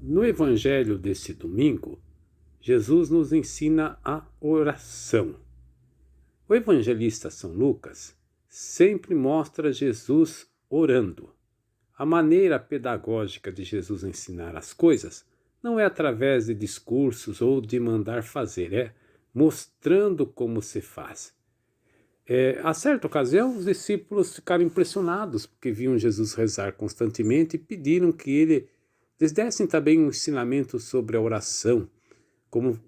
No Evangelho desse domingo, Jesus nos ensina a oração. O evangelista São Lucas sempre mostra Jesus orando. A maneira pedagógica de Jesus ensinar as coisas não é através de discursos ou de mandar fazer, é mostrando como se faz. A certa ocasião, os discípulos ficaram impressionados porque viam Jesus rezar constantemente e pediram que lhes dessem também um ensinamento sobre a oração, como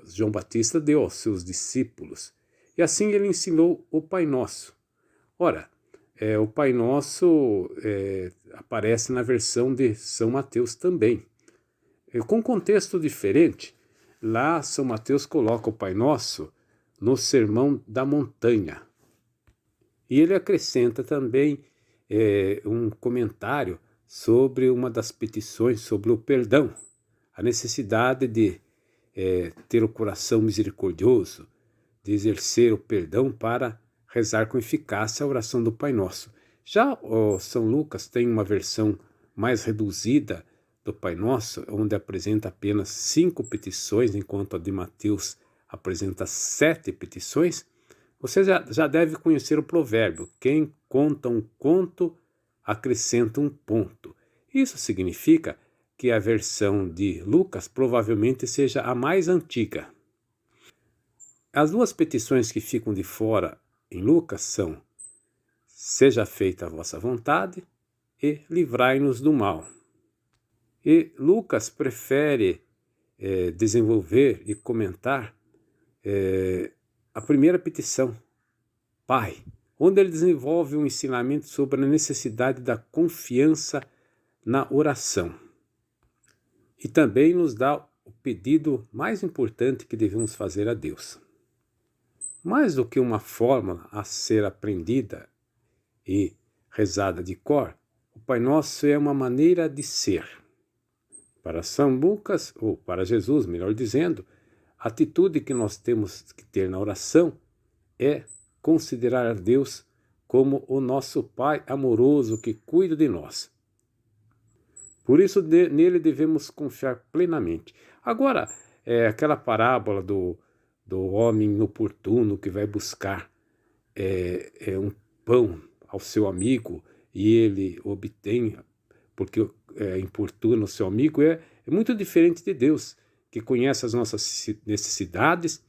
João Batista deu aos seus discípulos. E assim ele ensinou o Pai Nosso. Ora, o Pai Nosso aparece na versão de São Mateus também. Com contexto diferente, lá São Mateus coloca o Pai Nosso no Sermão da Montanha. E ele acrescenta também um comentário sobre uma das petições sobre o perdão, a necessidade de ter o coração misericordioso, de exercer o perdão para rezar com eficácia a oração do Pai Nosso. Já o São Lucas tem uma versão mais reduzida do Pai Nosso, onde apresenta apenas 5 petições, enquanto a de Mateus apresenta 7 petições. Você já deve conhecer o provérbio: quem conta um conto acrescenta um ponto. Isso significa que a versão de Lucas provavelmente seja a mais antiga. As duas petições que ficam de fora em Lucas são: seja feita a vossa vontade e livrai-nos do mal. E Lucas prefere desenvolver e comentar a primeira petição, Pai, onde ele desenvolve um ensinamento sobre a necessidade da confiança na oração. E também nos dá o pedido mais importante que devemos fazer a Deus. Mais do que uma fórmula a ser aprendida e rezada de cor, o Pai Nosso é uma maneira de ser. Para São Lucas, ou para Jesus, melhor dizendo, a atitude que nós temos que ter na oração é considerar a Deus como o nosso Pai amoroso que cuida de nós. Por isso, nele devemos confiar plenamente. Agora, aquela parábola do homem inoportuno que vai buscar um pão ao seu amigo e ele obtém porque importuna o seu amigo, é muito diferente de Deus, que conhece as nossas necessidades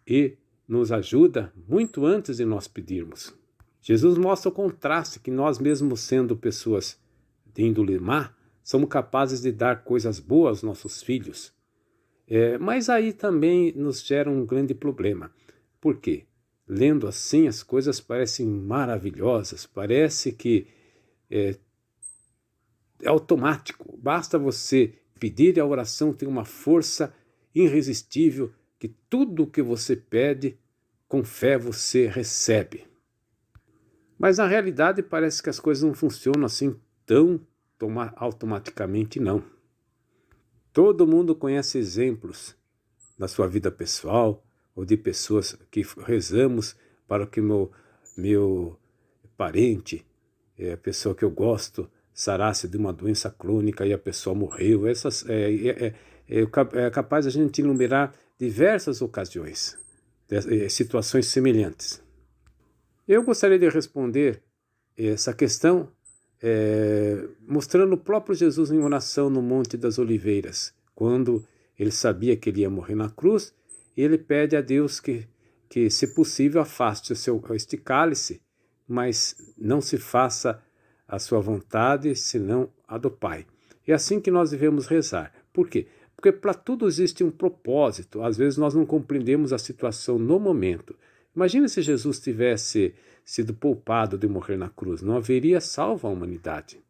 e nos ajuda muito antes de nós pedirmos. Jesus mostra o contraste que nós, mesmo sendo pessoas de índole má, somos capazes de dar coisas boas aos nossos filhos. Mas aí também nos gera um grande problema. Por quê? Lendo assim, as coisas parecem maravilhosas, parece que é automático. Basta você pedir e a oração tem uma força irresistível que tudo o que você pede, com fé você recebe. Mas na realidade parece que as coisas não funcionam assim tão automaticamente, não. Todo mundo conhece exemplos na sua vida pessoal ou de pessoas que rezamos para que meu parente, a pessoa que eu gosto, sarasse de uma doença crônica e a pessoa morreu. É capaz a gente enumerar diversas ocasiões, situações semelhantes. Eu gostaria de responder essa questão mostrando o próprio Jesus em oração no Monte das Oliveiras, quando ele sabia que ele ia morrer na cruz, e ele pede a Deus que se possível, afaste este cálice, mas não se faça a sua vontade, senão a do Pai. É assim que nós devemos rezar. Por quê? Porque para tudo existe um propósito. Às vezes nós não compreendemos a situação no momento. Imagina se Jesus tivesse sido poupado de morrer na cruz. Não haveria salvo a humanidade.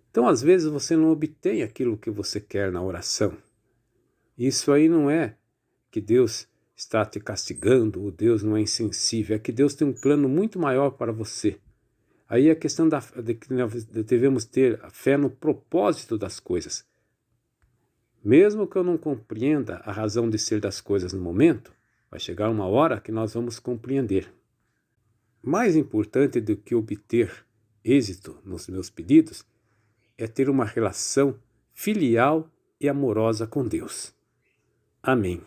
Então, às vezes, você não obtém aquilo que você quer na oração. Isso aí não é que Deus está te castigando, ou Deus não é insensível. É que Deus tem um plano muito maior para você. Aí a questão de que nós devemos ter a fé no propósito das coisas. Mesmo que eu não compreenda a razão de ser das coisas no momento, vai chegar uma hora que nós vamos compreender. Mais importante do que obter êxito nos meus pedidos é ter uma relação filial e amorosa com Deus. Amém.